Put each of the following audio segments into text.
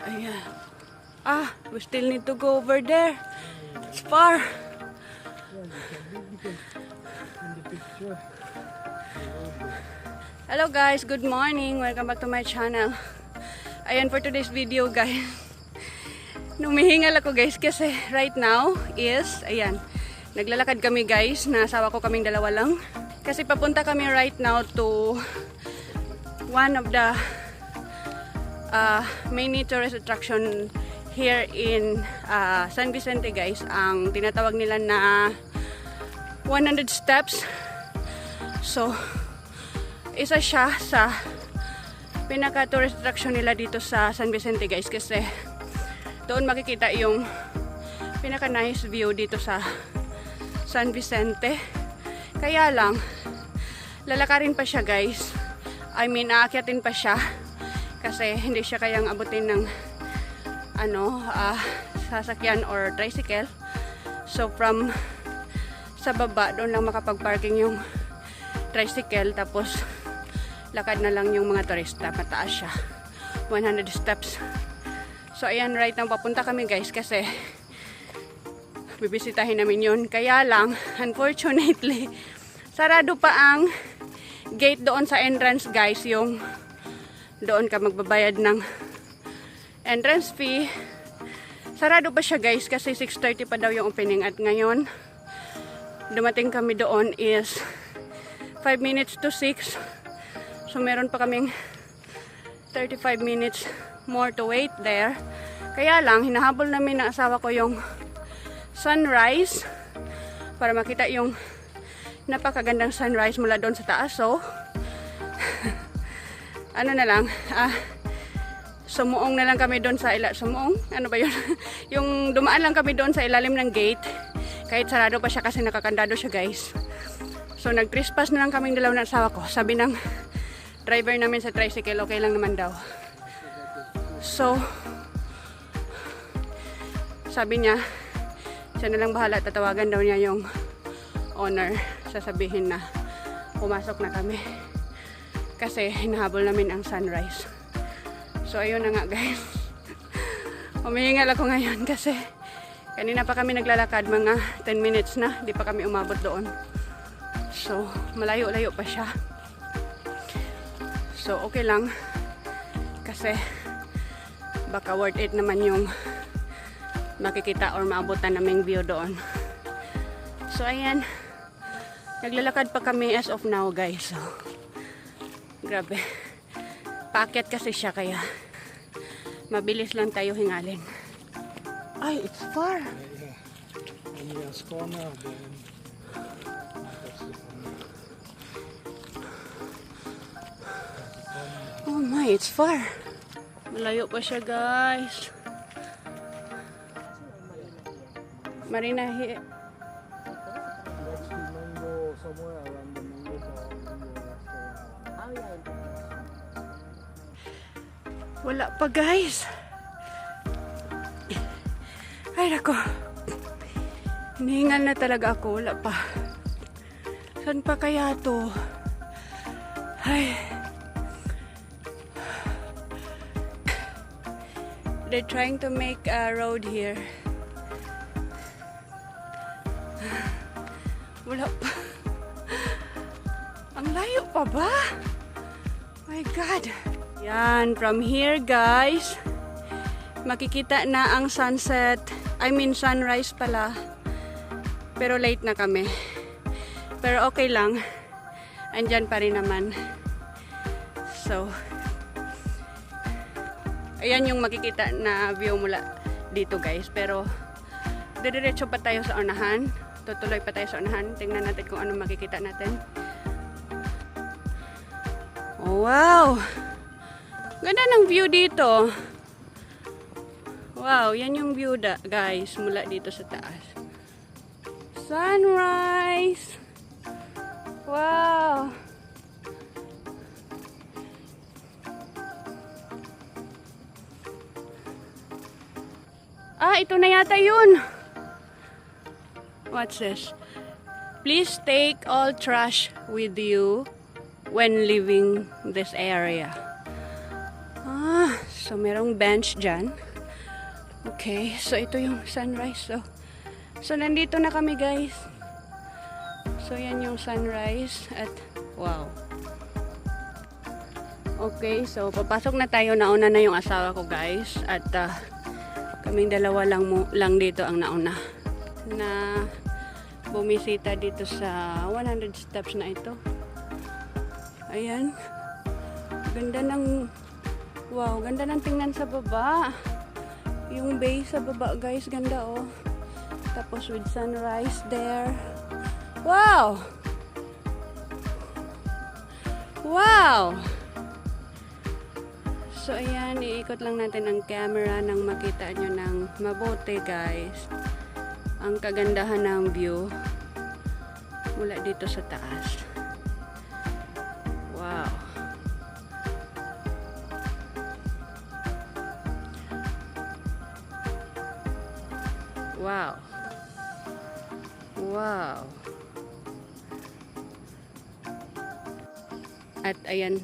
Ayan. Ah, we still need to go over there. It's far. Hello guys, good morning. Welcome back to my channel. Ayan for today's video guys. Numihingal ako guys kasi right now is, ayan, naglalakad kami guys. Nasawa ko kaming dalawa lang. Kasi papunta kami right now to one of the main tourist attraction here in San Vicente guys. Ang tinatawag nila na 100 steps. So, isa siya sa pinaka tourist attraction nila dito sa San Vicente guys. Kasi doon makikita yung pinaka nice view dito sa San Vicente. Kaya lang, lalakarin pa siya guys. I mean, aakyatin pa siya. Kasi hindi siya kayang abutin ng sasakyan or tricycle. So from sa baba, doon lang makapag-parking yung tricycle. Tapos lakad na lang yung mga turista. Mataas siya. 100 steps. So ayan, right now papunta kami guys kasi bibisitahin namin yun. Kaya lang, unfortunately, sarado pa ang gate doon sa entrance guys. Yung doon ka magbabayad ng entrance fee. Sarado pa siya guys kasi 6:30 pa daw yung opening. At ngayon, dumating kami doon is 5 minutes to 6. So meron pa kaming 35 minutes more to wait there. Kaya lang, hinahabol namin ng asawa ko yung sunrise para makita yung napakagandang sunrise mula doon sa taas. So ano na lang, sumuong na lang kami doon sa sumuong, ano ba yun? Yung dumaan lang kami doon sa ilalim ng gate. Kahit sarado pa siya kasi nakakandado siya guys. So nag-trespass na lang kaming dalawa ng asawa ko. Sabi ng driver namin sa tricycle, okay lang naman daw. So sabi niya, siya na lang bahala, tatawagan daw niya yung owner. Sasabihin na pumasok na kami. Kasi hinahabol namin ang sunrise. So ayun na nga guys. Humihingal ako ngayon kasi kanina pa kami naglalakad, mga 10 minutes na, di pa kami umabot doon. So malayo-layo pa siya. So okay lang kasi baka worth it naman yung makikita or maabutan naming view doon. So ayan, naglalakad pa kami as of now guys. So grabe. Paakyat kasi siya kaya mabilis lang tayo hingalin. Ay, it's far. Oh my, it's far. Malayo pa siya guys. Marina here. Wala pa guys. Ay nako. Hinihingal na talaga ako. Wala pa. Saan pa kaya to? Ay. They're trying to make a road here. Wala pa. Ang layo pa ba? My God. Yan, from here guys, makikita na ang sunset. I mean sunrise pala. Pero late na kami. Pero okay lang. Andyan pa rin naman. So, ayan yung makikita na view mula dito guys. Pero, diretso pa tayo sa unahan. Tutuloy pa tayo sa unahan. Tingnan natin kung ano makikita natin. Oh, wow! Ganda ng view dito. Wow, yan yung view guys mula dito sa taas. Sunrise! Wow! Ah, ito na yata yun. What's this? Please take all trash with you when leaving this area. So merong bench dyan. Okay, so ito yung sunrise. So nandito na kami guys. So yan yung sunrise at wow. Okay, so papasok na tayo. Nauna na yung asawa ko guys. At kaming dalawa lang dito ang nauna na bumisita dito sa 100 steps na ito. Ayan. Ganda ng wow, ganda ng tingnan sa baba. Yung bay sa baba guys, ganda oh. Tapos with sunrise there. Wow! Wow! So ayan, iikot lang natin ang camera nang makita nyo ng mabuti guys. Ang kagandahan ng view mula dito sa taas. Wow! Wow! Wow! At ayan,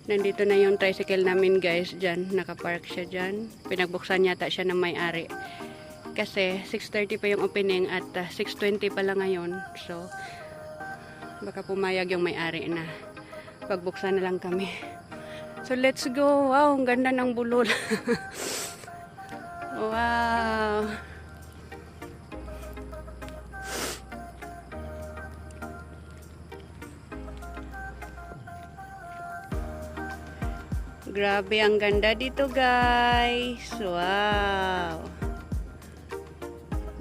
nandito na yung tricycle namin guys dyan. Nakapark siya dyan. Pinagbuksan yata siya ng may-ari. Kasi 6:30 pa yung opening at 6:20 pa lang ngayon. So, baka pumayag yung may-ari na pagbuksan na lang kami. So, let's go. Wow, ang ganda ng bulol. Wow! Grabe, ang ganda dito guys. Wow.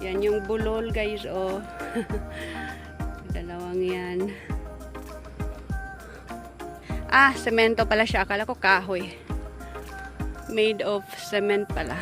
Yan yung bulol guys oh. Dalawang yan. Semento pala siya. Akala ko kahoy. Made of cement pala.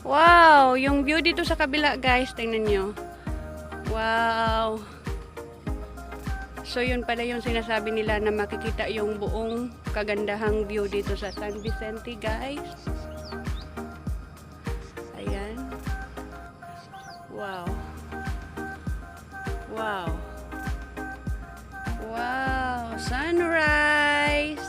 Wow, yung view dito sa kabila guys, tingnan nyo. Wow. So yun pala yung sinasabi nila na makikita yung buong kagandahang view dito sa San Vicente guys. Ayan. Wow. Wow. Wow. Sunrise.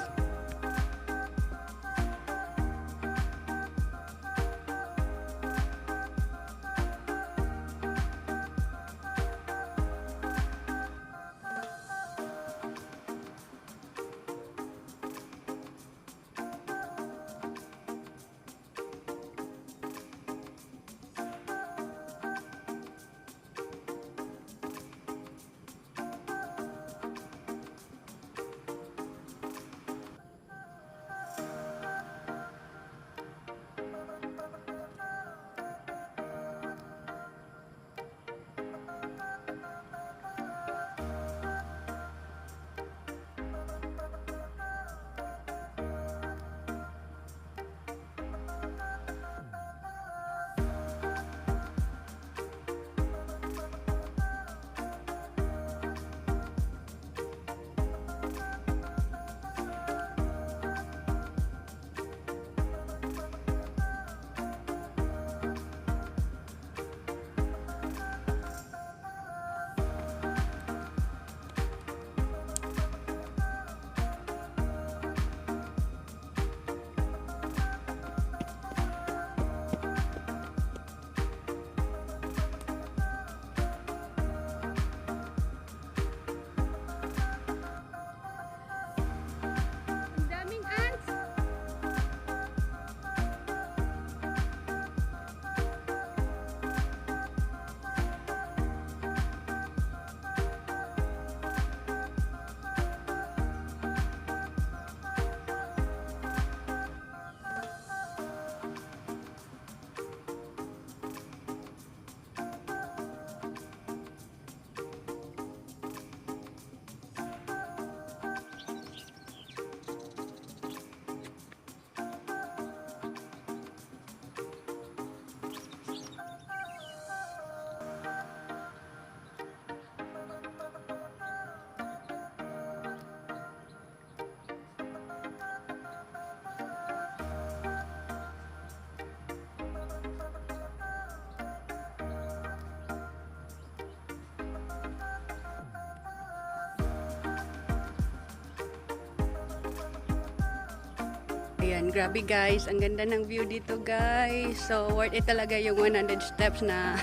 Ayan, grabe guys. Ang ganda ng view dito guys. So, worth it talaga yung 100 steps na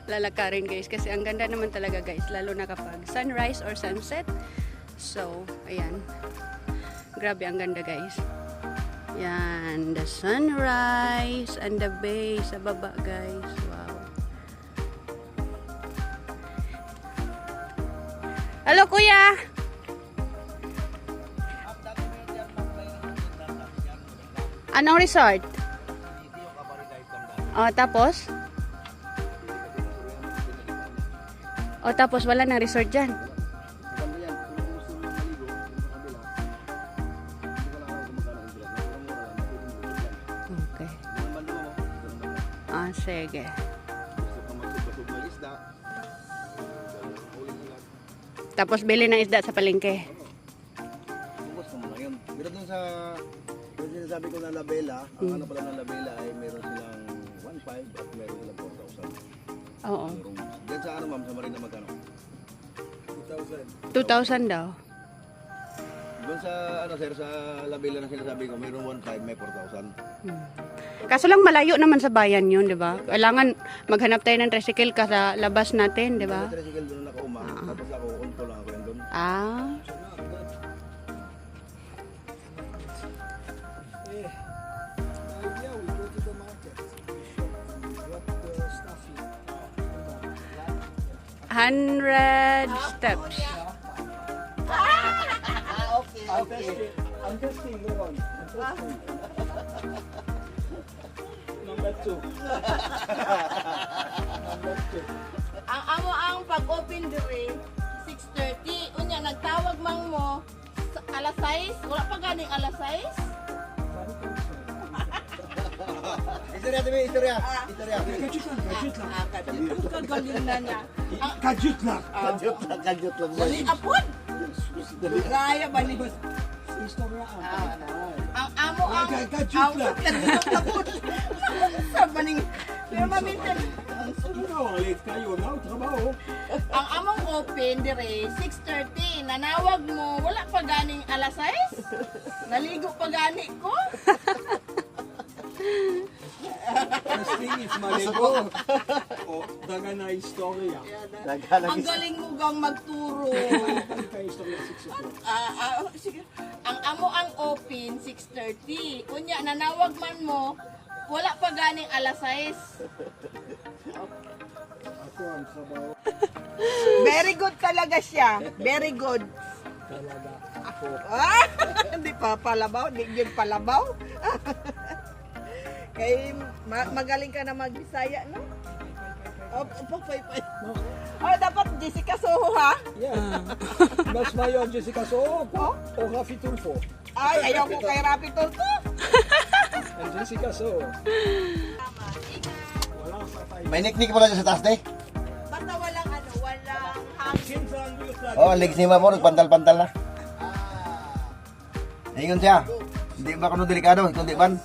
lalakarin guys. Kasi ang ganda naman talaga guys. Lalo na kapag sunrise or sunset. So, ayan. Grabe, ang ganda guys. Yan, the sunrise and the bay sa baba guys. Wow. Hello kuya! Anong resort? Oh, tapos? Oh, tapos wala nang resort dyan. Okay. Ah, sige. Tapos bili ng isda sa palengke. Meron dun sa yung sinasabi ko na labela, ang ano pala ng labela ay meron silang 1.5 at meron silang 4,000. Oo. Diyan sa ano ma'am, sa Marina magkano? 2,000 daw. Doon sa ano sir, sa labela na sinasabi ko, meron 1.5, may 4,000. Kaso lang malayo naman sa bayan yun, di ba? Kailangan maghanap tayo ng tricycle ka sa labas natin, di ba? May tricycle doon nakauma, tapos ako, unto lang ako yan doon. Ah. Hundred steps. I'm testing, go on. I'm testing. Number 2. Number 2. Ang amo ang pag-open dire 6:30 unya nagtawag mang mo alas 6 wala pa ganing alas 6 Istorya, tabi, istorya. Istorya. kagaling na niya Kajut lang. Kadyot lang. dali apod gaya ba ni Istorya ang amo ang Kajut lang. sa baning pero mamintan Ulit kayo na, trabaho. ang among open dire 6:30 nanawag mo wala pa ganing alas 6 naligo pa gani ko Testing is maligo. O, daga na istorya. ang galing mo gang magturo Ano kayo istorya 6 o'clock? sige. Ang amo ang open 6:30. Unya nanawag man mo, wala pa ganing alas 6. Ako ang trabaho Very good talaga siya. Very good. talaga. Ako. Hindi pa palabaw, hindi yun palabaw. Kay magaling ka na magbisaya, no? Oh, dapat Jessica Soho ha? Yeah. Mas mayon Jessica Soho o Rafi Tulfo. Ay, ayaw ko kay Rapi Tulfo. And Jessica Soho. Walang satay. May niknik mo lang sa taas, de? Basta walang walang hangin. Sinsan yung flag. Oh, legs ni Mamo, nagpantal-pantal na. Ayun siya. Hindi ba kuno delikado, kundi ban?